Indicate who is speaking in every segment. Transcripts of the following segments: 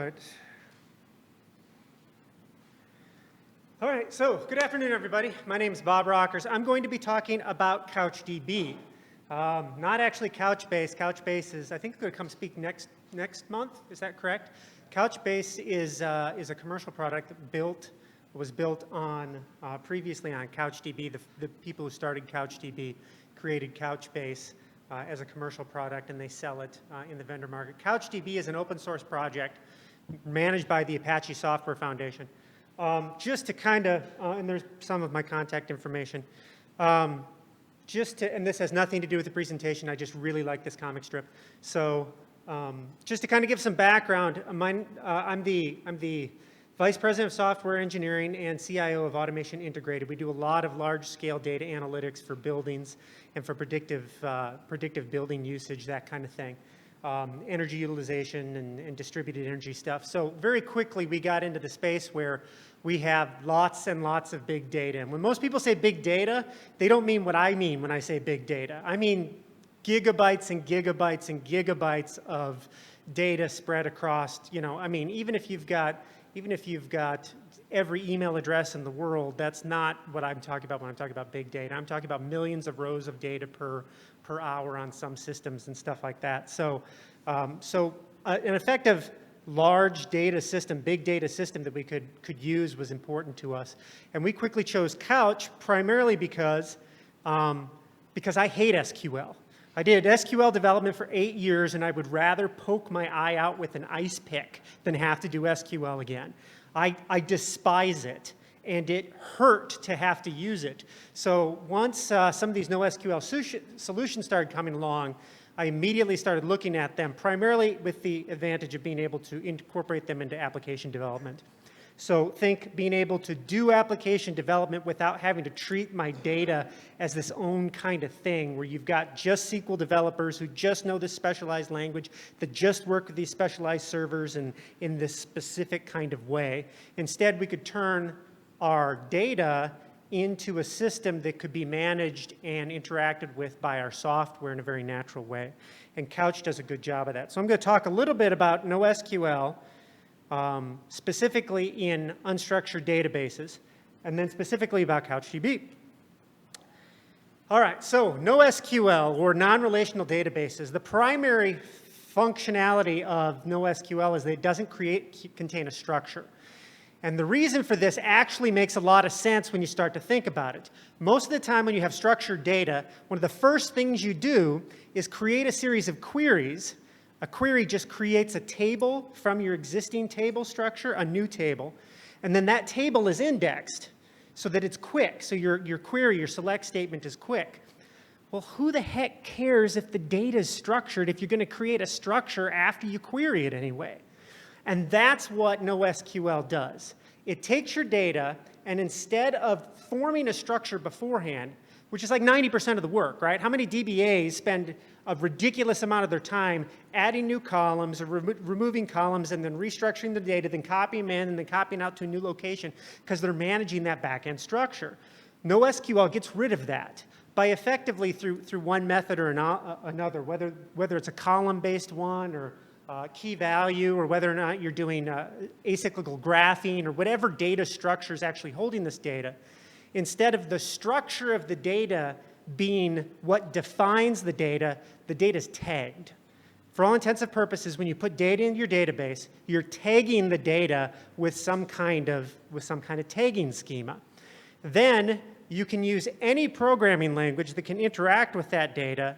Speaker 1: right. All right, so good afternoon, everybody. My name is Bob Rockers. I'm going to be talking about CouchDB. Not actually Couchbase. Couchbase is, I think, going to come speak next month. Is that correct? Couchbase is a commercial product that was built on previously on CouchDB. The people who started CouchDB created Couchbase as a commercial product, and they sell it in the vendor market. CouchDB is an open source project managed by the Apache Software Foundation. Just to kind of, and there's some of my contact information, and this has nothing to do with the presentation, I just really like this comic strip. So just to kind of give some background, I'm the Vice President of Software Engineering and CIO of Automation Integrated. We do a lot of large-scale data analytics for buildings and for predictive building usage, that kind of thing. Energy utilization and distributed energy stuff. So very quickly, we got into the space where we have lots and lots of big data. And when most people say big data, they don't mean what I mean when I say big data. I mean gigabytes and gigabytes and gigabytes of data spread across, I mean, even if you've got every email address in the world, that's not what I'm talking about when I'm talking about big data. I'm talking about millions of rows of data per hour on some systems and stuff like that. So, an effective large data system, big data system that we could use was important to us. And we quickly chose Couch primarily because I hate SQL. I did SQL development for 8 years, and I would rather poke my eye out with an ice pick than have to do SQL again. I despise it, and it hurt to have to use it. So once some of these NoSQL solutions started coming along, I immediately started looking at them, primarily with the advantage of being able to incorporate them into application development. So think being able to do application development without having to treat my data as this own kind of thing where you've got just SQL developers who just know this specialized language, that just work with these specialized servers and in this specific kind of way. Instead, we could turn our data into a system that could be managed and interacted with by our software in a very natural way. And Couch does a good job of that. So I'm going to talk a little bit about NoSQL, specifically in unstructured databases, and then specifically about CouchDB. All right, so NoSQL, or non-relational databases, the primary functionality of NoSQL is that it doesn't contain a structure. And the reason for this actually makes a lot of sense when you start to think about it. Most of the time when you have structured data, one of the first things you do is create a series of queries. A query just creates a table from your existing table structure, a new table, and then that table is indexed so that it's quick. So your query, your select statement is quick. Well, who the heck cares if the data is structured if you're going to create a structure after you query it anyway? And that's what NoSQL does. It takes your data, and instead of forming a structure beforehand, which is like 90% of the work, right? How many DBAs spend a ridiculous amount of their time adding new columns or removing columns and then restructuring the data, then copying them in and then copying out to a new location because they're managing that back-end structure. NoSQL gets rid of that by effectively through one method or another, whether it's a column-based one or key value, or whether or not you're doing acyclical graphing or whatever data structure is actually holding this data. Instead of the structure of the data being what defines the data is tagged. For all intents and purposes, when you put data into your database, you're tagging the data with some kind of tagging schema. Then you can use any programming language that can interact with that data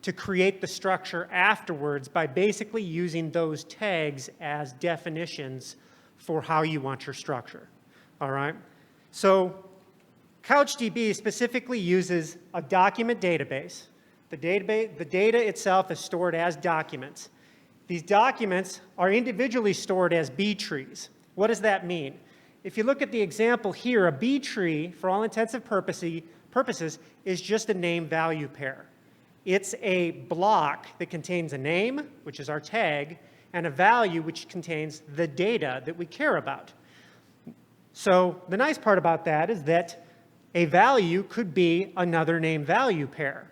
Speaker 1: to create the structure afterwards by basically using those tags as definitions for how you want your structure. All right? So CouchDB specifically uses a document database. The data itself is stored as documents. These documents are individually stored as B trees. What does that mean? If you look at the example here, a B tree, for all intents and purposes, is just a name-value pair. It's a block that contains a name, which is our tag, and a value, which contains the data that we care about. So the nice part about that is that a value could be another name-value pair,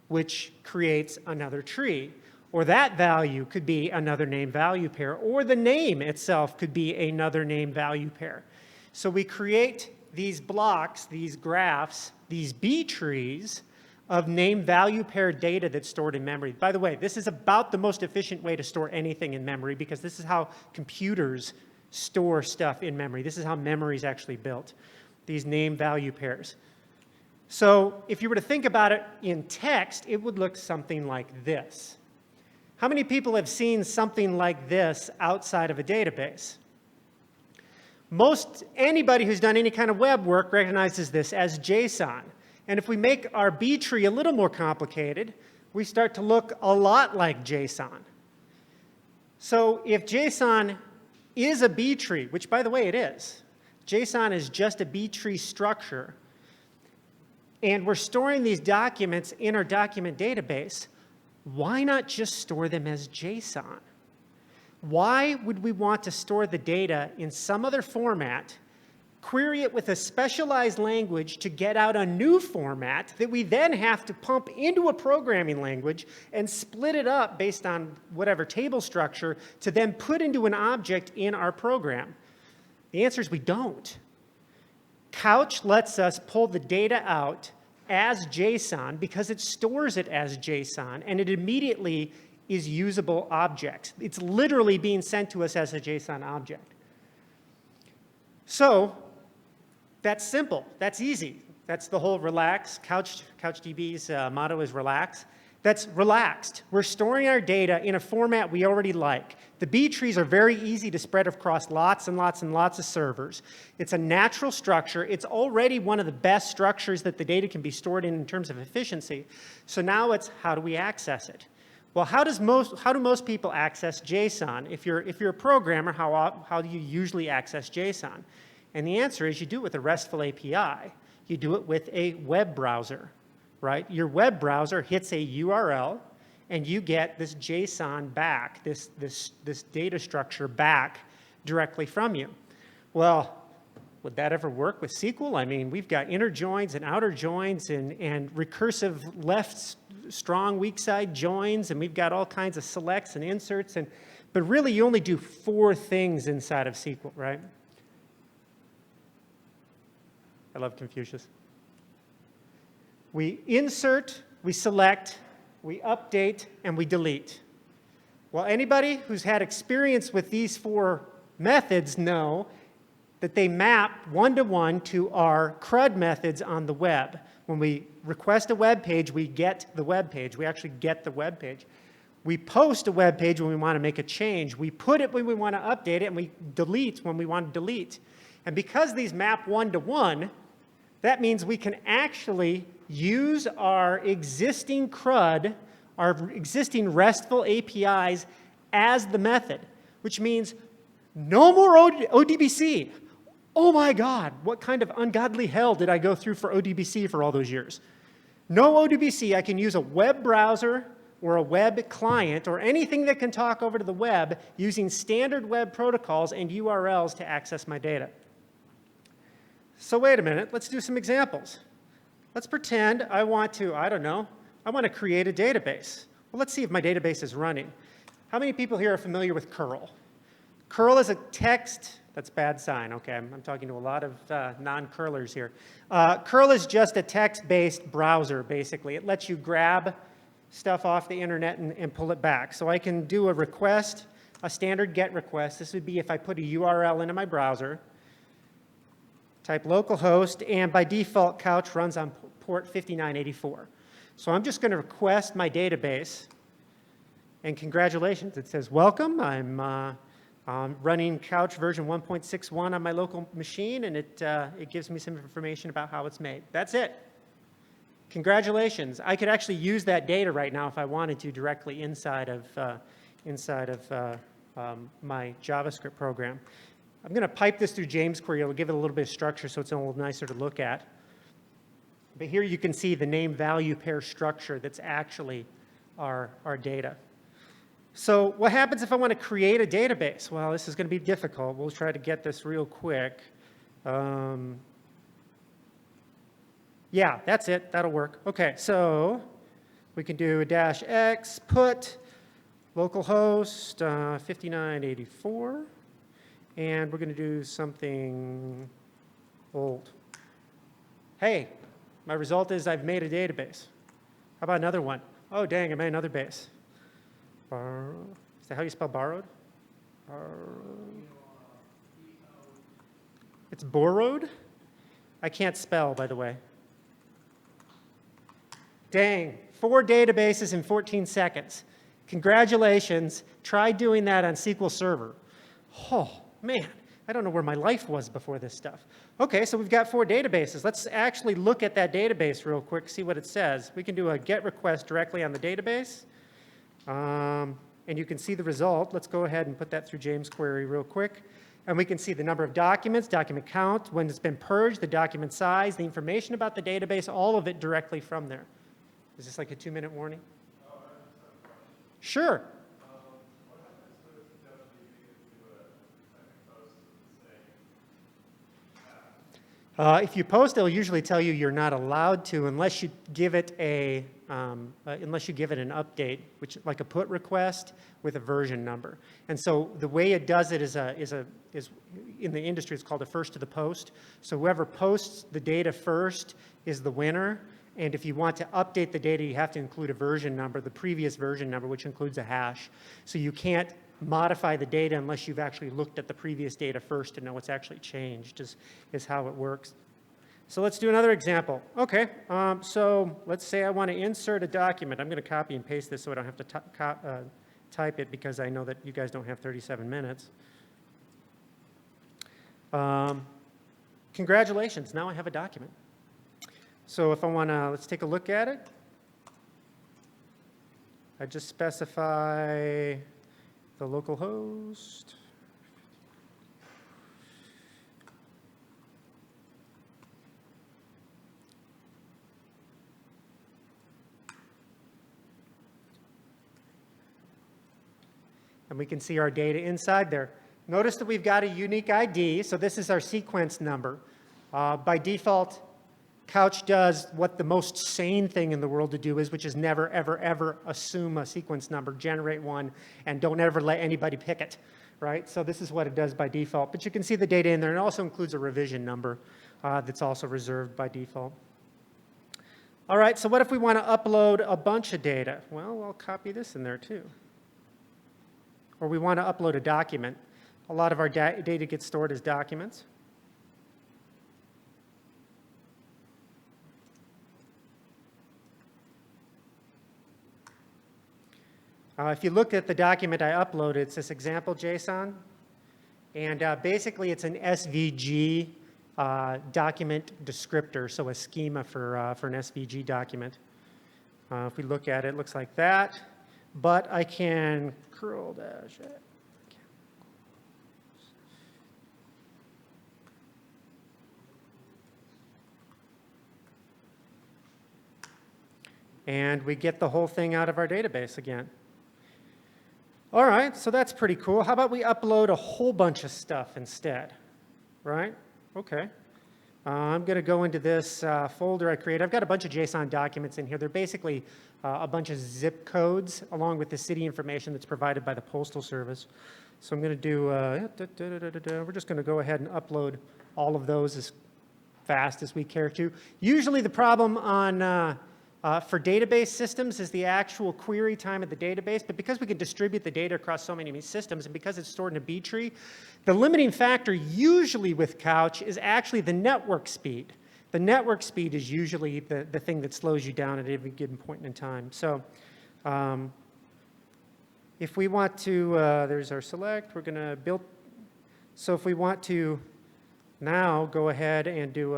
Speaker 1: which creates another tree. or that value could be another name value pair, or the name itself could be another name value pair. So we create these blocks, these graphs, these B trees of name value pair data that's stored in memory. By the way, this is about the most efficient way to store anything in memory because this is how computers store stuff in memory. This is how memory is actually built, these name value pairs. So if you were to think about it in text, it would look something like this. How many people have seen something like this outside of a database? Anybody who's done any kind of web work recognizes this as JSON. And if we make our B tree a little more complicated, we start to look a lot like JSON. So if JSON is a B tree, which by the way it is, JSON is just a B tree structure, and we're storing these documents in our document database, why not just store them as JSON? Why would we want to store the data in some other format, query it with a specialized language to get out a new format that we then have to pump into a programming language and split it up based on whatever table structure to then put into an object in our program? The answer is we don't. Couch lets us pull the data out as JSON because it stores it as JSON, and it immediately is usable object. It's literally being sent to us as a JSON object. So that's simple. That's easy. That's the whole relax. CouchDB's motto is relax. That's relaxed. We're storing our data in a format we already like. The B trees are very easy to spread across lots and lots and lots of servers. It's a natural structure. It's already one of the best structures that the data can be stored in terms of efficiency. So now it's how do we access it? Well, how do most people access JSON? If you're a programmer, how do you usually access JSON? And the answer is you do it with a RESTful API. You do it with a web browser, right? Your web browser hits a URL, and you get this JSON back, this data structure back directly from you. Well, would that ever work with SQL? I mean, we've got inner joins and outer joins and recursive left strong weak side joins, and we've got all kinds of selects and inserts. But really, you only do 4 things inside of SQL, right? I love Confucius. We insert, we select, we update, and we delete. Well, anybody who's had experience with these 4 methods know that they map one-to-one to our CRUD methods on the web. When we request a web page, we get the web page. We actually get the web page. We post a web page when we want to make a change. We put it when we want to update it, and we delete when we want to delete. And because these map one-to-one, that means we can actually use our existing CRUD, our existing RESTful APIs as the method, which means no more ODBC. Oh my God, what kind of ungodly hell did I go through for ODBC for all those years? No ODBC, I can use a web browser or a web client or anything that can talk over to the web using standard web protocols and URLs to access my data. So wait a minute, let's do some examples. Let's pretend I want to, I want to create a database. Well, let's see if my database is running. How many people here are familiar with curl? Curl is a text, that's bad sign, okay, I'm talking to a lot of non-curlers here. Curl is just a text-based browser, basically. It lets you grab stuff off the internet and pull it back. So I can do a request, a standard GET request. This would be if I put a URL into my browser, type localhost, and by default, Couch runs on port 5984. So I'm just going to request my database, and congratulations, it says, welcome, I'm running Couch version 1.61 on my local machine, and it gives me some information about how it's made. That's it. Congratulations. I could actually use that data right now if I wanted to directly inside of my JavaScript program. I'm going to pipe this through James Query. It'll give it a little bit of structure so it's a little nicer to look at. But here you can see the name value pair structure that's actually our data. So what happens if I want to create a database? Well, this is going to be difficult. We'll try to get this real quick. Yeah, that's it. That'll work. OK, so we can do a -x put localhost 5984, and we're going to do something old. Hey, my result is I've made a database. How about another one? Oh, dang, I made another base. Is that how you spell borrowed? It's borrowed? I can't spell, by the way. Dang, 4 databases in 14 seconds. Congratulations. Try doing that on SQL Server. Oh, man, I don't know where my life was before this stuff. Okay, so we've got 4 databases. Let's actually look at that database real quick, see what it says. We can do a GET request directly on the database. And you can see the result. Let's go ahead and put that through James Query real quick. And we can see the number of documents, document count, when it's been purged, the document size, the information about the database, all of it directly from there. Is this like a 2-minute warning? Sure. If you post, it'll usually tell you you're not allowed to unless you give it an update, which like a put request with a version number. And so the way it does it is in the industry it's called a first to the post. So whoever posts the data first is the winner. And if you want to update the data, you have to include a version number, the previous version number, which includes a hash. So you can't modify the data unless you've actually looked at the previous data first to know what's actually changed, is how it works. So let's do another example. Okay, so let's say I want to insert a document. I'm going to copy and paste this so I don't have to type it because I know that you guys don't have 37 minutes. Congratulations, now I have a document. So if I want to, let's take a look at it. I just specify the local host. And we can see our data inside there. Notice that we've got a unique ID, so this is our sequence number. By default, Couch does what the most sane thing in the world to do is, which is never, ever, ever assume a sequence number, generate one, and don't ever let anybody pick it, right? So this is what it does by default. But you can see the data in there, and it also includes a revision number that's also reserved by default. All right, so what if we want to upload a bunch of data? Well, I'll copy this in there too. Or we want to upload a document. A lot of our data gets stored as documents. If you look at the document I uploaded, it's this example JSON. And basically, it's an SVG document descriptor, so a schema for an SVG document. If we look at it, it looks like that. But I can curl dash it. And we get the whole thing out of our database again. All right, so that's pretty cool. How about we upload a whole bunch of stuff instead, right? Okay. I'm going to go into this folder I created. I've got a bunch of JSON documents in here. They're basically a bunch of zip codes along with the city information that's provided by the Postal Service. So I'm going to do, we're just going to go ahead and upload all of those as fast as we care to. Usually the problem on for database systems is the actual query time of the database, but because we can distribute the data across so many systems and because it's stored in a B tree, the limiting factor usually with Couch is actually the network speed. The network speed is usually the thing that slows you down at every given point in time. So if we want to, there's our select, we're going to build. So if we want to now go ahead and do,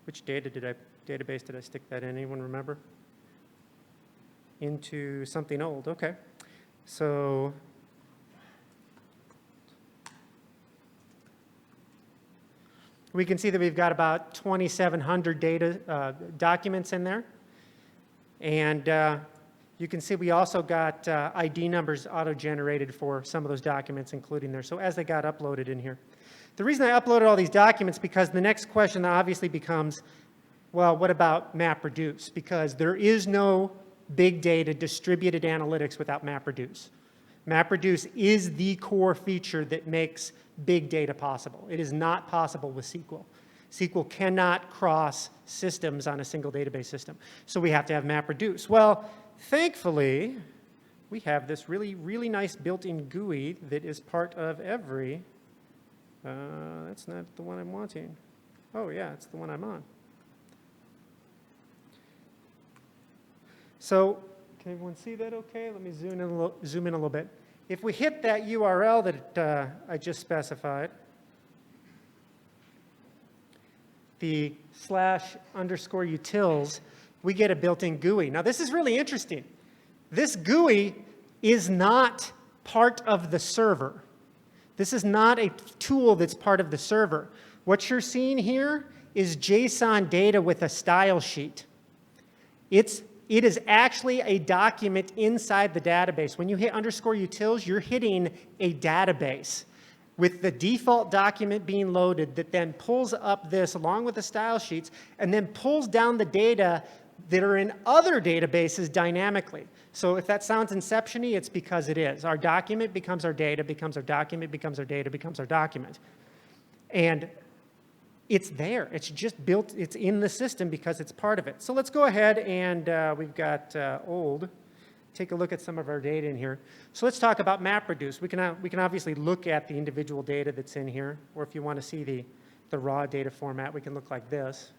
Speaker 1: which database did I stick that in? Anyone remember? Into something old. Okay. So we can see that we've got about 2,700 data documents in there. And you can see we also got ID numbers auto-generated for some of those documents, including there. So as they got uploaded in here. The reason I uploaded all these documents because the next question obviously becomes, well, what about MapReduce? Because there is no big data, distributed analytics without MapReduce. MapReduce is the core feature that makes big data possible. It is not possible with SQL. SQL cannot cross systems on a single database system. So we have to have MapReduce. Well, thankfully, we have this really, really nice built-in GUI that is part of every, that's not the one I'm wanting. Oh yeah, it's the one I'm on. So, can everyone see that okay? Let me zoom in a little bit. If we hit that URL that I just specified, the /_utils, we get a built-in GUI. Now this is really interesting. This GUI is not part of the server. This is not a tool that's part of the server. What you're seeing here is JSON data with a style sheet. It is actually a document inside the database. When you hit _utils, you're hitting a database with the default document being loaded that then pulls up this along with the style sheets and then pulls down the data that are in other databases dynamically. So if that sounds inception-y, it's because it is. Our document becomes our data, becomes our document, becomes our data, becomes our document. And it's there. It's just built. It's in the system because it's part of it. So let's go ahead and we've got old. Take a look at some of our data in here. So let's talk about MapReduce. We can obviously look at the individual data that's in here, or if you want to see the raw data format, we can look like this.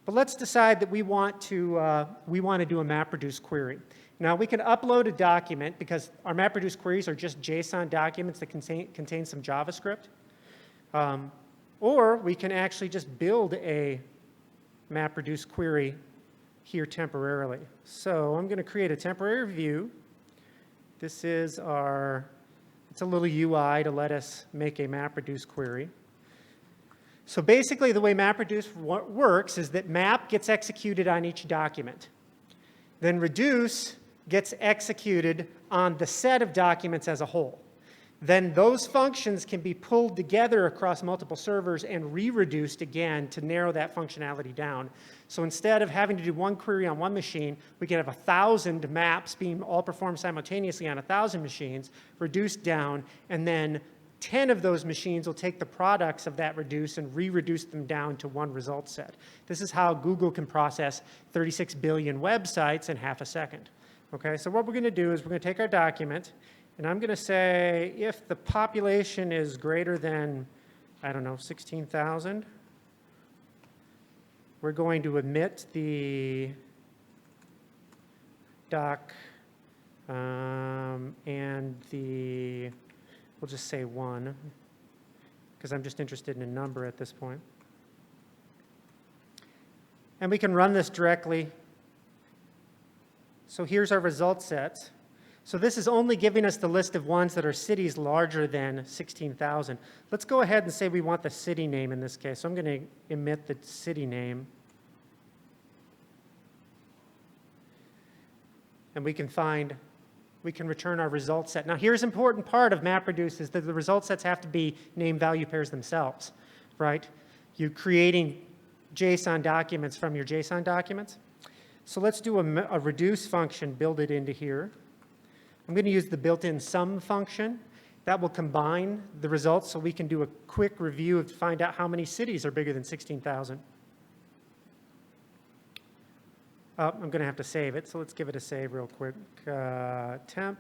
Speaker 1: But let's decide that we want to do a MapReduce query. Now we can upload a document because our MapReduce queries are just JSON documents that contain some JavaScript. Or we can actually just build a MapReduce query here temporarily. So I'm going to create a temporary view. This is it's a little UI to let us make a MapReduce query. So basically the way MapReduce works is that map gets executed on each document. Then reduce gets executed on the set of documents as a whole. Then those functions can be pulled together across multiple servers and re-reduced again to narrow that functionality down. So instead of having to do one query on one machine, we can have 1,000 maps being all performed simultaneously on 1,000 machines, reduced down, and then 10 of those machines will take the products of that reduce and re-reduce them down to one result set. This is how Google can process 36 billion websites in half a second. Okay, so what we're going to do is we're going to take our document, and I'm going to say if the population is greater than, I don't know, 16,000, we're going to omit the doc and we'll just say 1, because I'm just interested in a number at this point. And we can run this directly. So here's our result sets. So this is only giving us the list of ones that are cities larger than 16,000. Let's go ahead and say we want the city name in this case. So I'm going to omit the city name. And we can return our result set. Now here's an important part of MapReduce is that the result sets have to be name value pairs themselves, right? You're creating JSON documents from your JSON documents. So let's do a reduce function, build it into here. I'm going to use the built-in sum function. That will combine the results so we can do a quick review to find out how many cities are bigger than 16,000. I'm going to have to save it, so let's give it a save real quick. Temp,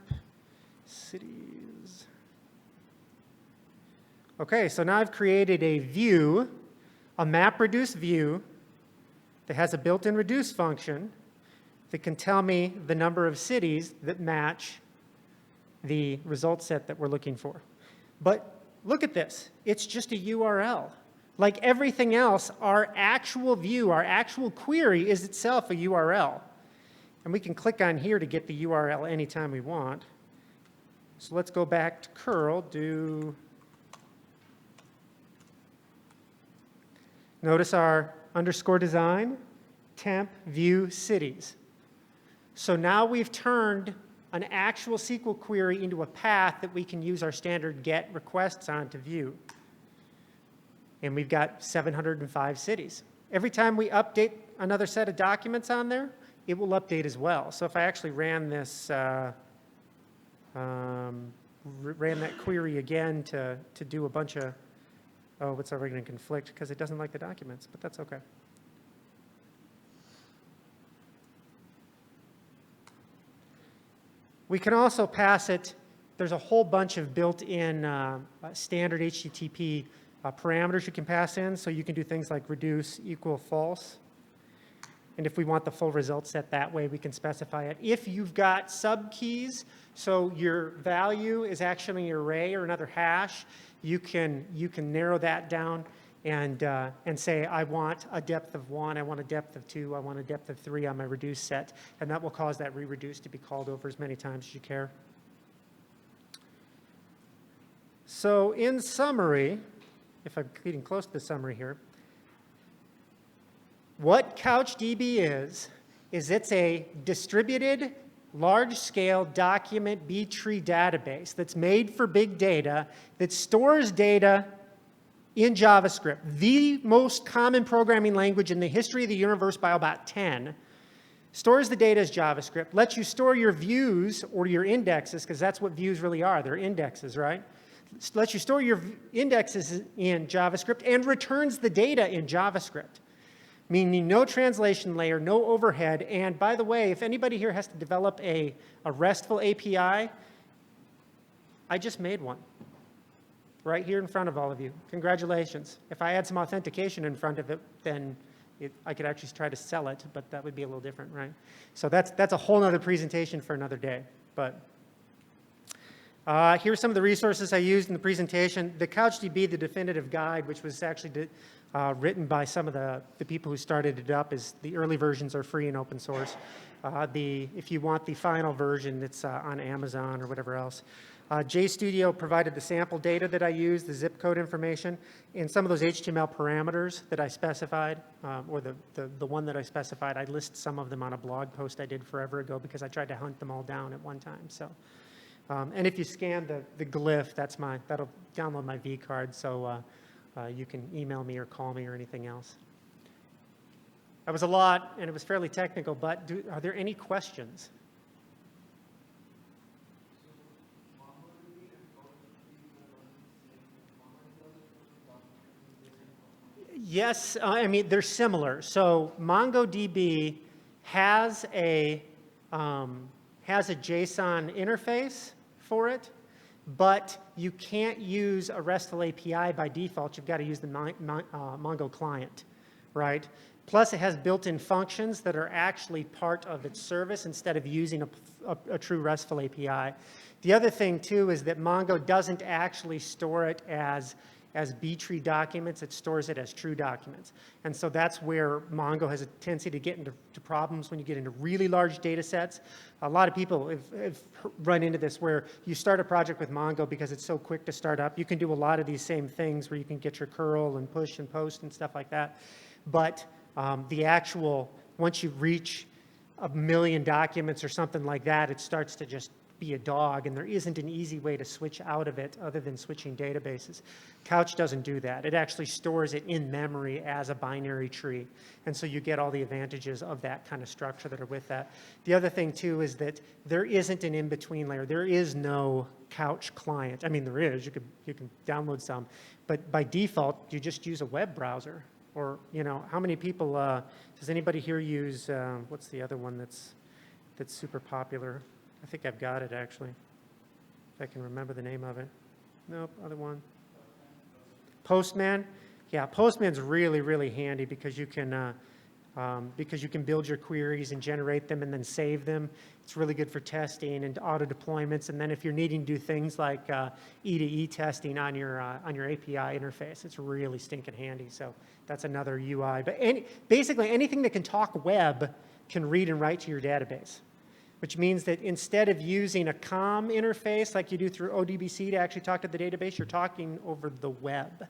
Speaker 1: cities. Okay, so now I've created a view, a MapReduce view that has a built-in reduce function that can tell me the number of cities that match the result set that we're looking for. But look at this. It's just a URL. Like everything else, our actual view, our actual query is itself a URL. And we can click on here to get the URL anytime we want. So let's go back to curl, notice our underscore design, temp, view, cities. So now we've turned an actual SQL query into a path that we can use our standard get requests on to view. And we've got 705 cities. Every time we update another set of documents on there, it will update as well. So if I actually ran this, ran that query again to do a bunch of, oh, it's already going to conflict because it doesn't like the documents, but that's okay. We can also pass it, there's a whole bunch of built-in standard HTTP parameters you can pass in, so you can do things like reduce, equal, false. And if we want the full result set that way, we can specify it. If you've got subkeys, so your value is actually an array or another hash, you can narrow that down and say, I want a depth of 1, I want a depth of 2, I want a depth of 3 on my reduce set, and that will cause that re-reduce to be called over as many times as you care. So in summary, if I'm getting close to the summary here, what CouchDB is it's a distributed, large-scale document B-tree database that's made for big data, that stores data in JavaScript, the most common programming language in the history of the universe by about 10, stores the data as JavaScript, lets you store your views or your indexes, because that's what views really are, they're indexes, right? Lets you store your indexes in JavaScript and returns the data in JavaScript, meaning no translation layer, no overhead. And by the way, if anybody here has to develop a RESTful API, I just made one right here in front of all of you. Congratulations. If I had some authentication in front of it, then I could actually try to sell it, but that would be a little different, right? So that's a whole other presentation for another day. But here's some of the resources I used in the presentation. The CouchDB, the definitive guide, which was actually written by some of the people who started it up, is the early versions are free and open source. If you want the final version, it's on Amazon or whatever else. JStudio provided the sample data that I used, the zip code information, and some of those HTML parameters that I specified, or the one that I specified. I list some of them on a blog post I did forever ago because I tried to hunt them all down at one time. So, and if you scan the glyph, that'll download my vCard, so you can email me or call me or anything else. That was a lot, and it was fairly technical, but are there any questions? Yes, I mean, they're similar. So MongoDB has a JSON interface for it, but you can't use a RESTful API by default. You've got to use the Mongo client, right? Plus, it has built-in functions that are actually part of its service instead of using a true RESTful API. The other thing, too, is that Mongo doesn't actually store it as B-tree documents. It stores it as true documents. And so that's where Mongo has a tendency to get into problems when you get into really large data sets. A lot of people have run into this where you start a project with Mongo because it's so quick to start up. You can do a lot of these same things where you can get your curl and push and post and stuff like that. But the actual, once you reach 1 million documents or something like that, it starts to just be a dog, and there isn't an easy way to switch out of it other than switching databases. Couch doesn't do that. It actually stores it in memory as a binary tree, and so you get all the advantages of that kind of structure that are with that. The other thing, too, is that there isn't an in-between layer. There is no Couch client. I mean, there is. You can download some, but by default, you just use a web browser. Or, you know, how many people, does anybody here use, what's the other one that's super popular? I think I've got it, actually, if I can remember the name of it. Nope, other one. Postman? Yeah, Postman's really, really handy because you can build your queries and generate them and then save them. It's really good for testing and auto deployments. And then if you're needing to do things like E2E testing on your API interface, it's really stinking handy. So that's another UI. But basically anything that can talk web can read and write to your database, which means that instead of using a COM interface like you do through ODBC to actually talk to the database, you're talking over the web.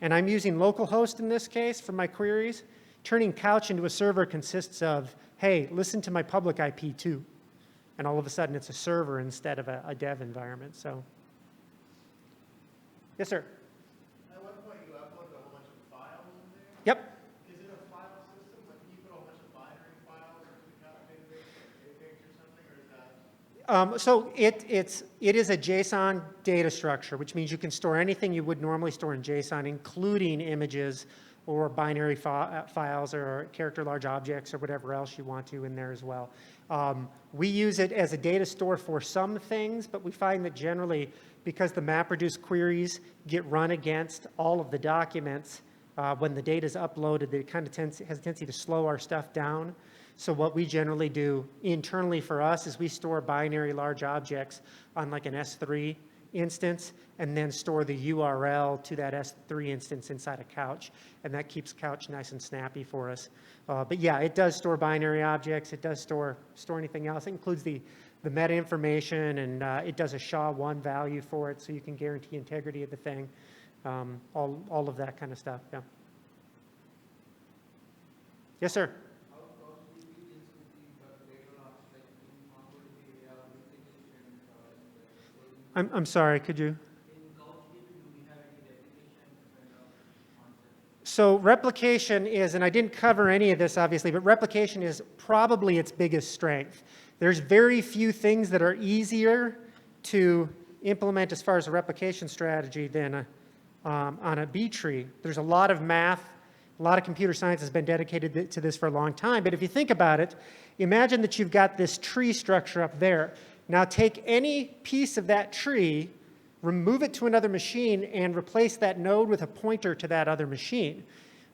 Speaker 1: And I'm using localhost in this case for my queries. Turning Couch into a server consists of, hey, listen to my public IP too. And all of a sudden it's a server instead of a dev environment. So, yes, sir?
Speaker 2: At one point you uploaded a whole bunch of files in there.
Speaker 1: Yep.
Speaker 2: Is it a file system? Like, can you put a whole bunch of binary files into
Speaker 1: So it is a JSON data structure, which means you can store anything you would normally store in JSON, including images or binary files or character large objects or whatever else you want to in there as well. We use it as a data store for some things, but we find that generally, because the MapReduce queries get run against all of the documents, when the data is uploaded, it kind of has a tendency to slow our stuff down. So what we generally do internally for us is we store binary large objects on like an S3 instance and then store the URL to that S3 instance inside of Couch. And that keeps Couch nice and snappy for us. But yeah, it does store binary objects. It does store anything else. It includes the meta information, and it does a SHA-1 value for it so you can guarantee integrity of the thing. All of that kind of stuff, yeah. Yes, sir? I'm sorry, could you? So replication is, and I didn't cover any of this obviously, but replication is probably its biggest strength. There's very few things that are easier to implement as far as a replication strategy than on a B tree. There's a lot of math, a lot of computer science has been dedicated to this for a long time, but if you think about it, imagine that you've got this tree structure up there. Now take any piece of that tree, remove it to another machine, and replace that node with a pointer to that other machine.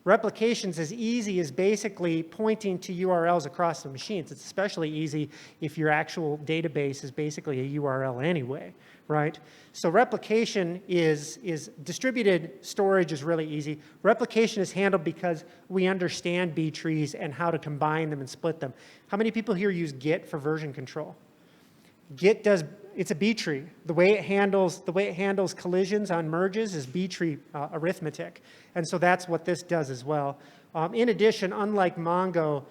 Speaker 1: Replication's as easy as basically pointing to URLs across the machines. It's especially easy if your actual database is basically a URL anyway, right? So replication is distributed storage is really easy. Replication is handled because we understand B trees and how to combine them and split them. How many people here use Git for version control? Git does, it's a B tree. The way it handles collisions on merges is B tree arithmetic. And so that's what this does as well. In addition, unlike Mongo,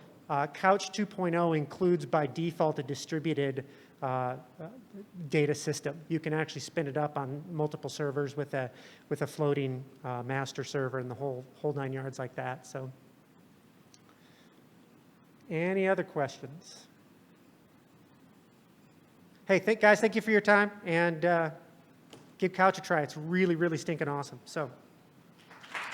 Speaker 1: Couch 2.0 includes by default a distributed data system. You can actually spin it up on multiple servers with a floating master server and the whole 9 yards like that. So, any other questions? Hey, guys, thank you for your time, and give Couch a try. It's really, really stinking awesome. So.